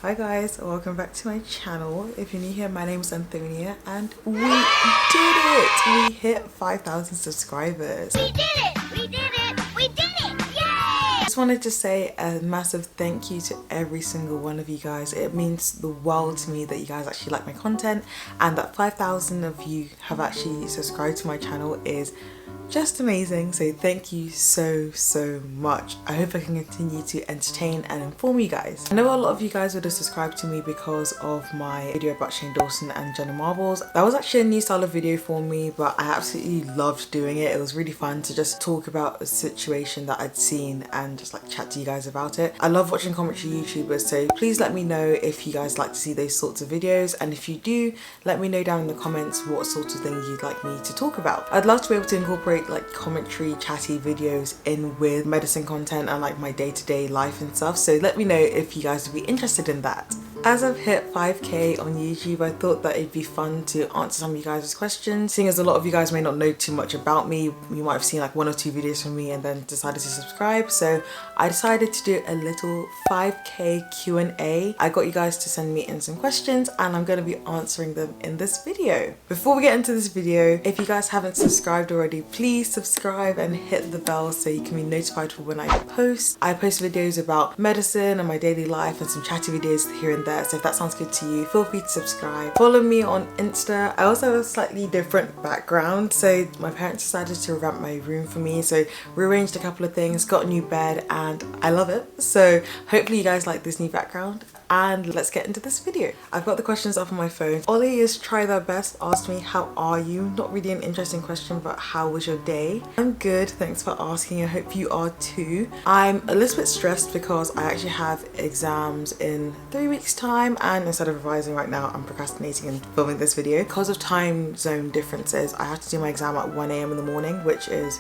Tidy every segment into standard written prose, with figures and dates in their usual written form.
Hi guys, welcome back to my channel. If you're new here, my name is Antonia and we did it! We hit 5,000 subscribers. We did it! We did it! We did it! Yay! I just wanted to say a massive thank you to every single one of you guys. It means the world to me that you guys actually like my content, and that 5,000 of you have actually subscribed to my channel is just amazing. So thank you so much. I hope I can continue to entertain and inform you guys. I know a lot of you guys would have subscribed to me because of my video about Shane Dawson and Jenna Marbles. That was actually a new style of video for me, but I absolutely loved doing it. It was really fun to just talk about a situation that I'd seen and just like chat to you guys about it. I love watching commentary YouTubers, so please let me know if you guys like to see those sorts of videos, and if you do, let me know down in the comments what sorts of things you'd like me to talk about. I'd love to be able to incorporate like commentary chatty videos in with medicine content and like my day-to-day life and stuff, so let me know if you guys would be interested in that. As I've hit 5k on YouTube, I thought that it'd be fun to answer some of you guys' questions, seeing as a lot of you guys may not know too much about me. You might have seen like 1 or 2 videos from me and then decided to subscribe, so I decided to do a little 5k Q&A. I got you guys to send me in some questions and I'm going to be answering them in this video. Before we get into this video, if you guys haven't subscribed already, please subscribe and hit the bell so you can be notified for when I post. I post videos about medicine and my daily life and some chatty videos here and there, so if that sounds good to you, feel free to subscribe. Follow me on Insta. I also have a slightly different background, so my parents decided to revamp my room for me, so rearranged a couple of things, got a new bed, and I love it. So hopefully you guys like this new background, and let's get into this video. I've got the questions up on my phone. Ollie is Try Their Best asked me, how are you? Not really an interesting question, but how was your day? I'm good, thanks for asking. I hope you are too. I'm a little bit stressed because I actually have exams in 3 weeks time, and instead of revising right now, I'm procrastinating and filming this video. Because of time zone differences, I have to do my exam at 1 AM in the morning, which is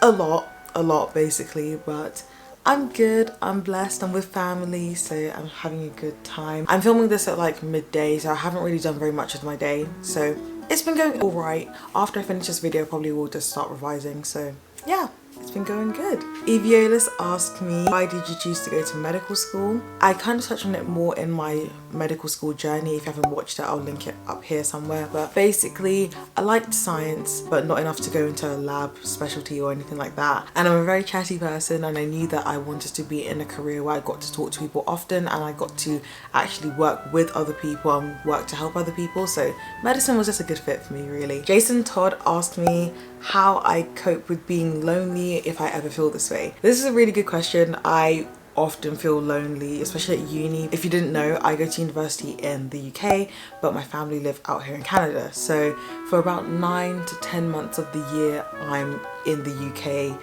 a lot basically, but I'm good, I'm blessed, I'm with family, so I'm having a good time. I'm filming this at like midday, so I haven't really done very much of my day, so it's been going alright. After I finish this video, I probably will just start revising, so yeah. It's been going good. Eviolis asked me, why did you choose to go to medical school? I kind of touched on it more in my medical school journey. If you haven't watched it, I'll link it up here somewhere. But basically, I liked science, but not enough to go into a lab specialty or anything like that. And I'm a very chatty person, and I knew that I wanted to be in a career where I got to talk to people often and I got to actually work with other people and work to help other people. So medicine was just a good fit for me, really. Jason Todd asked me how I cope with being lonely, if I ever feel this way. This is a really good question. I often feel lonely, especially at uni. If you didn't know, I go to university in the UK, but my family live out here in Canada. So for about 9 to 10 months of the year, I'm in the UK,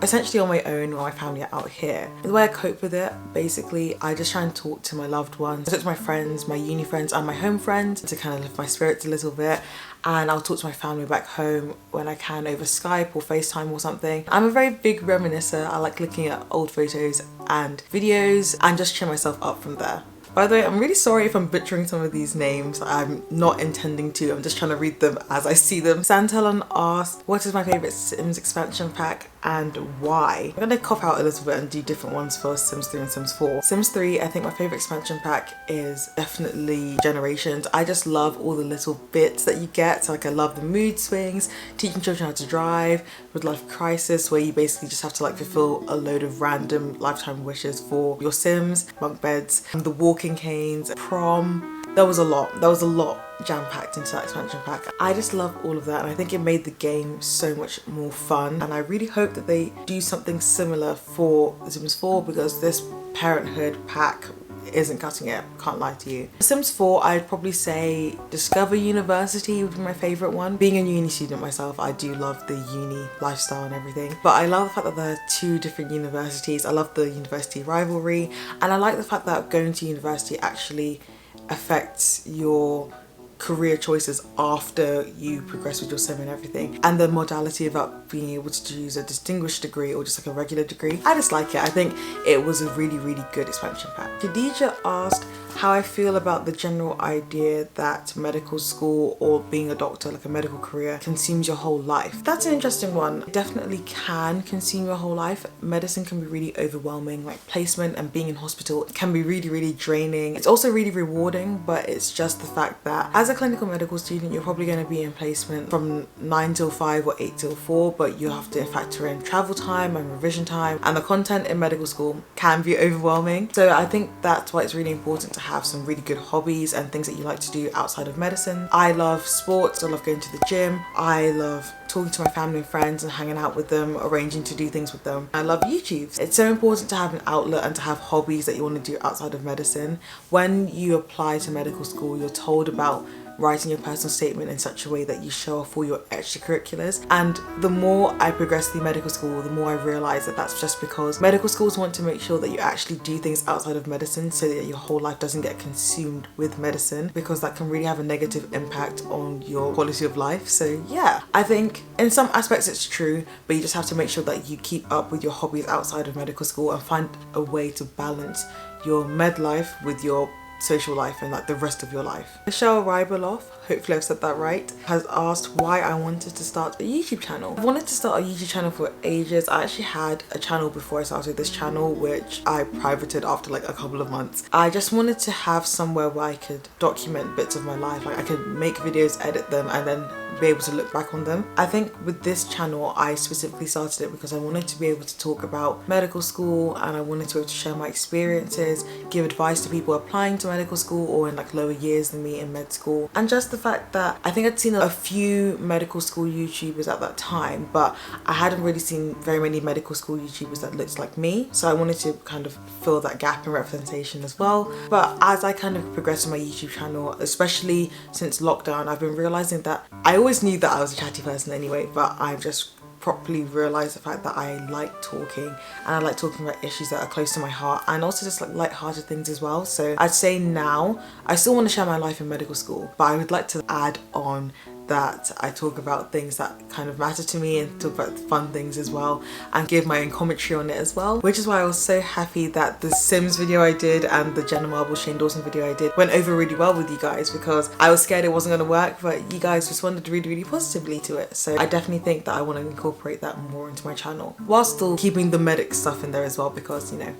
essentially on my own while my family are out here. The way I cope with it, basically, I just try and talk to my loved ones. I talk to my friends, my uni friends and my home friends to kind of lift my spirits a little bit. And I'll talk to my family back home when I can over Skype or FaceTime or something. I'm a very big reminiscer. I like looking at old photos and videos and just cheer myself up from there. By the way, I'm really sorry if I'm butchering some of these names. I'm not intending to. I'm just trying to read them as I see them. Santalon asked, what is my favourite Sims expansion pack and why? I'm gonna cough out a little bit and do different ones for Sims 3 and Sims 4. Sims 3, I think my favourite expansion pack is definitely Generations. I just love all the little bits that you get. So like I love the mood swings, teaching children how to drive, midlife crisis, where you basically just have to like fulfill a load of random lifetime wishes for your Sims, bunk beds, the walking canes, prom. There was a lot jam-packed into that expansion pack. I just love all of that, and I think it made the game so much more fun, and I really hope that they do something similar for The Sims 4, because this Parenthood pack isn't cutting it, can't lie to you. Sims 4, I'd probably say Discover University would be my favourite one. Being a uni student myself, I do love the uni lifestyle and everything, but I love the fact that there are 2 different universities. I love the university rivalry, and I like the fact that going to university actually affects your career choices after you progress with your sim and everything, and the modality about being able to choose a distinguished degree or just like a regular degree. I just like it. I think it was a really good expansion pack. Khadija asked how I feel about the general idea that medical school or being a doctor, like a medical career, consumes your whole life. That's an interesting one. It definitely can consume your whole life. Medicine can be really overwhelming, like placement and being in hospital can be really draining. It's also really rewarding, but it's just the fact that as a clinical medical student, you're probably going to be in placement from 9 till 5 or 8 till 4, but you have to factor in travel time and revision time, and the content in medical school can be overwhelming. So I think that's why it's really important to have some really good hobbies and things that you like to do outside of medicine. I love sports, I love going to the gym, I love talking to my family and friends and hanging out with them, arranging to do things with them. I love YouTube. It's so important to have an outlet and to have hobbies that you want to do outside of medicine. When you apply to medical school, you're told about writing your personal statement in such a way that you show off all your extracurriculars, and the more I progress through medical school, the more I realize that that's just because medical schools want to make sure that you actually do things outside of medicine so that your whole life doesn't get consumed with medicine, because that can really have a negative impact on your quality of life. So yeah, I think in some aspects it's true, but you just have to make sure that you keep up with your hobbies outside of medical school and find a way to balance your med life with your social life and like the rest of your life. Michelle Rybeloff, hopefully I've said that right, has asked why I wanted to start a YouTube channel. I've wanted to start a YouTube channel for ages. I actually had a channel before I started this channel, which I privated after like a couple of months. I just wanted to have somewhere where I could document bits of my life. Like I could make videos, edit them, and then be able to look back on them. I think with this channel I specifically started it because I wanted to be able to talk about medical school, and I wanted to be able to share my experiences, give advice to people applying to medical school or in like lower years than me in med school. And just the fact that I think I'd seen a few medical school YouTubers at that time, but I hadn't really seen very many medical school YouTubers that looked like me, so I wanted to kind of fill that gap in representation as well. But as I kind of progressed on my YouTube channel, especially since lockdown, I've been realizing that I always knew that I was a chatty person anyway, but I've just properly realised the fact that I like talking, and I like talking about issues that are close to my heart, and also just like light-hearted things as well. So I'd say now I still want to share my life in medical school, but I would like to add on that I talk about things that kind of matter to me and talk about fun things as well, and give my own commentary on it as well, which is why I was so happy that the Sims video I did and the Jenna Marble Shane Dawson video I did went over really well with you guys, because I was scared it wasn't going to work, but you guys responded really positively to it. So I definitely think that I want to incorporate that more into my channel while still keeping the medic stuff in there as well, because you know,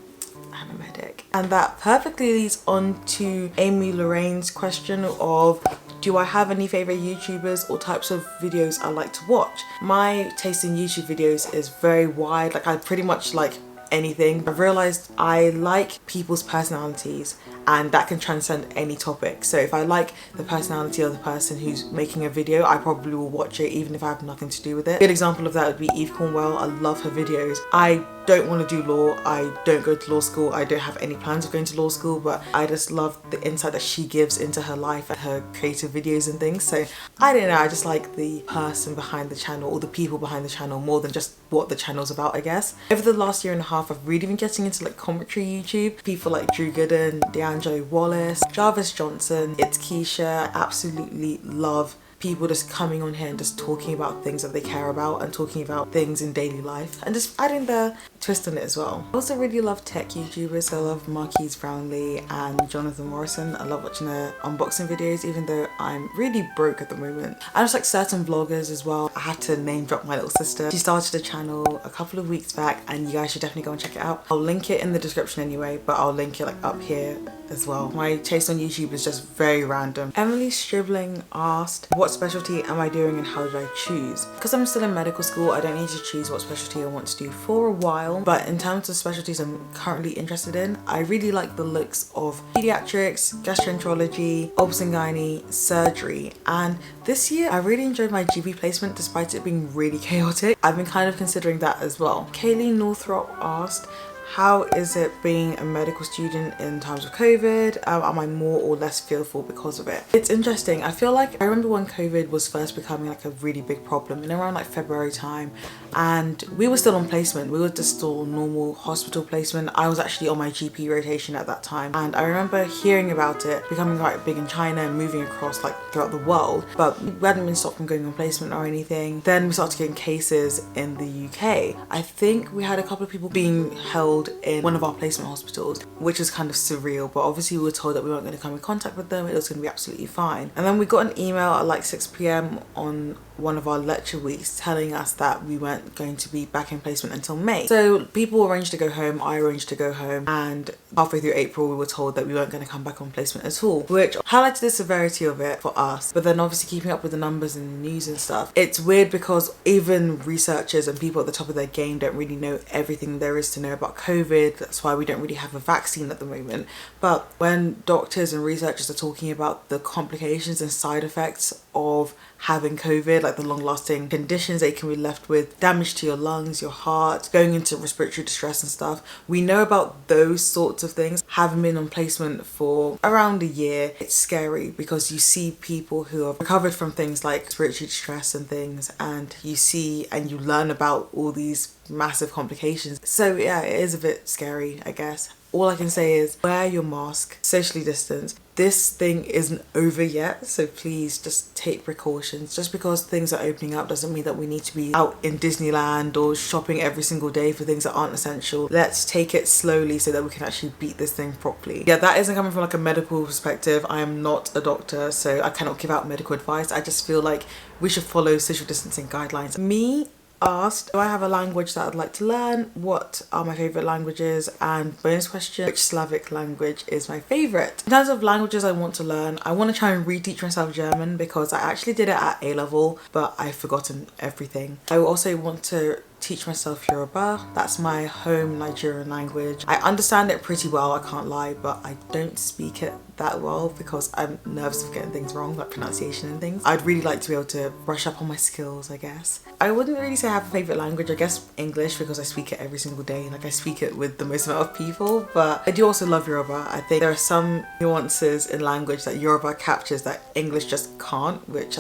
I'm a medic. And that perfectly leads on to Amy Lorraine's question of, do I have any favorite YouTubers or types of videos I like to watch? My taste in YouTube videos is very wide. Like I pretty much like anything. I've realized I like people's personalities, and that can transcend any topic. So if I like the personality of the person who's making a video, I probably will watch it even if I have nothing to do with it. A good example of that would be Eve Cornwell. I love her videos. I don't want to do law, I don't go to law school, I don't have any plans of going to law school, but I just love the insight that she gives into her life and her creative videos and things. So I don't know, I just like the person behind the channel, or the people behind the channel, more than just what the channel's about, I guess. Over the last year and a half, I've really been getting into like commentary YouTube. People like Drew Gooden, DeAngelo Wallace, Jarvis Johnson, It's Keisha. I absolutely love people just coming on here and just talking about things that they care about and talking about things in daily life and just adding their twist on it as well. I also really love tech YouTubers. I love Marquise Brownlee and Jonathan Morrison. I love watching their unboxing videos, even though I'm really broke at the moment. I just like certain vloggers as well. I had to name drop my little sister. She started a channel a couple of weeks back, and you guys should definitely go and check it out. I'll link it in the description anyway, but I'll link it like up here as well. My taste on YouTube is just very random. Emily Stribling asked, what specialty am I doing and how did I choose? Because I'm still in medical school, I don't need to choose what specialty I want to do for a while, but in terms of specialties I'm currently interested in, I really like the looks of pediatrics, gastroenterology, obs and gynae, surgery, and this year I really enjoyed my GP placement despite it being really chaotic. I've been kind of considering that as well. Kaylee Northrop asked, How is it being a medical student in times of COVID? Am I more or less fearful because of it? It's interesting. I feel like I remember when COVID was first becoming like a really big problem in around like February time, and we were still on placement. We were just still normal hospital placement. I was actually on my GP rotation at that time, and I remember hearing about it becoming quite big in China and moving across like throughout the world, but we hadn't been stopped from going on placement or anything. Then we started getting cases in the UK. I think we had a couple of people being held in one of our placement hospitals, which was kind of surreal, but obviously we were told that we weren't going to come in contact with them. It was going to be absolutely fine. And then we got an email at like 6 p.m. on one of our lecture weeks telling us that we weren't going to be back in placement until May. So people arranged to go home, I arranged to go home, and halfway through April we were told that we weren't going to come back on placement at all, which highlighted the severity of it for us. But then obviously keeping up with the numbers and the news and stuff, it's weird because even researchers and people at the top of their game don't really know everything there is to know about COVID. That's why we don't really have a vaccine at the moment. But when doctors and researchers are talking about the complications and side effects of having COVID, like the long-lasting conditions that you can be left with, damage to your lungs, your heart, going into respiratory distress and stuff, we know about those sorts of things. Having been on placement for around a year, it's scary because you see people who have recovered from things like respiratory distress and things, and you see and you learn about all these massive complications. So yeah, it is a bit scary, I guess. All I can say is wear your mask, socially distance. This thing isn't over yet, so please just take precautions. Just because things are opening up doesn't mean that we need to be out in Disneyland or shopping every single day for things that aren't essential. Let's take it slowly so that we can actually beat this thing properly. Yeah, that isn't coming from like a medical perspective. I am not a doctor, so I cannot give out medical advice. I just feel like we should follow social distancing guidelines. Me asked, do I have a language that I'd like to learn? What are my favourite languages? And bonus question, which Slavic language is my favourite? In terms of languages I want to learn, I want to try and reteach myself German because I actually did it at A level, but I've forgotten everything. I also want to teach myself Yoruba. That's my home Nigerian language. I understand it pretty well, I can't lie, but I don't speak it that well because I'm nervous of getting things wrong, like pronunciation and things. I'd really like to be able to brush up on my skills, I guess. I wouldn't really say I have a favourite language. I guess English, because I speak it every single day. Like I speak it with the most amount of people, but I do also love Yoruba. I think there are some nuances in language that Yoruba captures that English just can't, which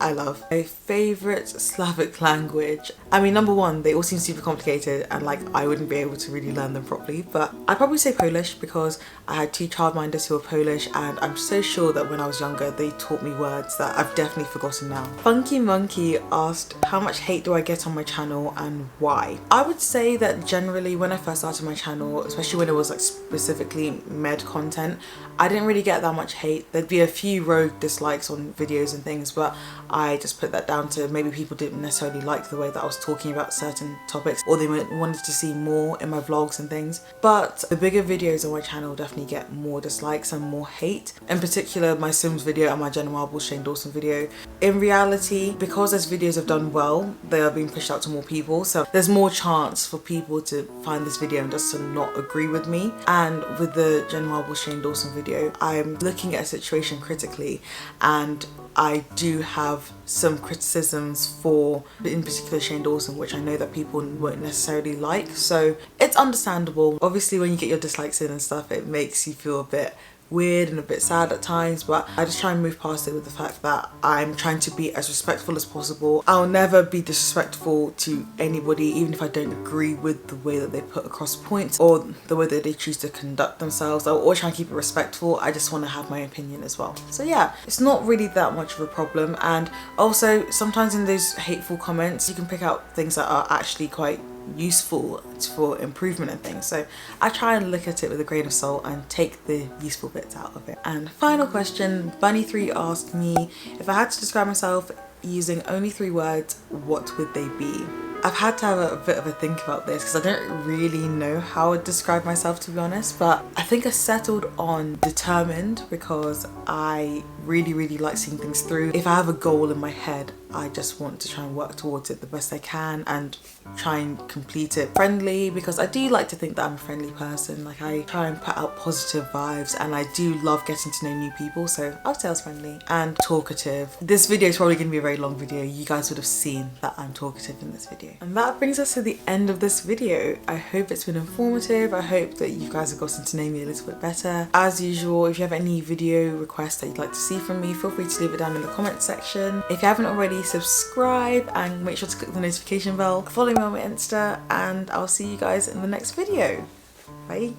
I love. My favourite Slavic language, I mean, number one, they all seem super complicated and like I wouldn't be able to really learn them properly, but I'd probably say Polish because I had two childminders who were Polish, and I'm so sure that when I was younger they taught me words that I've definitely forgotten now. Funky Monkey asked, how much hate do I get on my channel and why? I would say that generally when I first started my channel, especially when it was like specifically med content, I didn't really get that much hate. There'd be a few rogue dislikes on videos and things, but I just put that down to maybe people didn't necessarily like the way that I was talking about certain topics, or they wanted to see more in my vlogs and things. But the bigger videos on my channel definitely get more dislikes and more hate. In particular, my Sims video and my Jenna Marbles Shane Dawson video. In reality, because those videos have done well, they are being pushed out to more people, so there's more chance for people to find this video and just to not agree with me. And with the Jenna Marbles Shane Dawson video, I'm looking at a situation critically, and I do have some criticisms for, in particular, Shane Dawson, which I know that people won't necessarily like, so it's understandable. Obviously when you get your dislikes in and stuff, it makes you feel a bit weird and a bit sad at times, but I just try and move past it with the fact that I'm trying to be as respectful as possible. I'll never be disrespectful to anybody, even if I don't agree with the way that they put across points or the way that they choose to conduct themselves. I'll always try and keep it respectful. I just want to have my opinion as well. So yeah, it's not really that much of a problem. And also sometimes in those hateful comments you can pick out things that are actually quite useful for improvement and things, so I try and look at it with a grain of salt and take the useful bits out of it. And final question, Bunny3 asked me, if I had to describe myself using only 3 words, what would they be? I've had to have a bit of a think about this because I don't really know how I'd describe myself, to be honest, but I think I settled on determined because I really like seeing things through. If I have a goal in my head, I just want to try and work towards it the best I can and try and complete it friendly, because I do like to think that I'm a friendly person. Like, I try and put out positive vibes, and I do love getting to know new people, so I would say I was friendly and talkative. This video is probably going to be a very long video. You guys would have seen that I'm talkative in this video. And that brings us to the end of this video. I hope it's been informative. I hope that you guys have gotten to know me a little bit better. As usual, if you have any video requests that you'd like to see from me, feel free to leave it down in the comment section. If you haven't already, subscribe and make sure to click the notification bell. Follow me on my Insta, and I'll see you guys in the next video. Bye.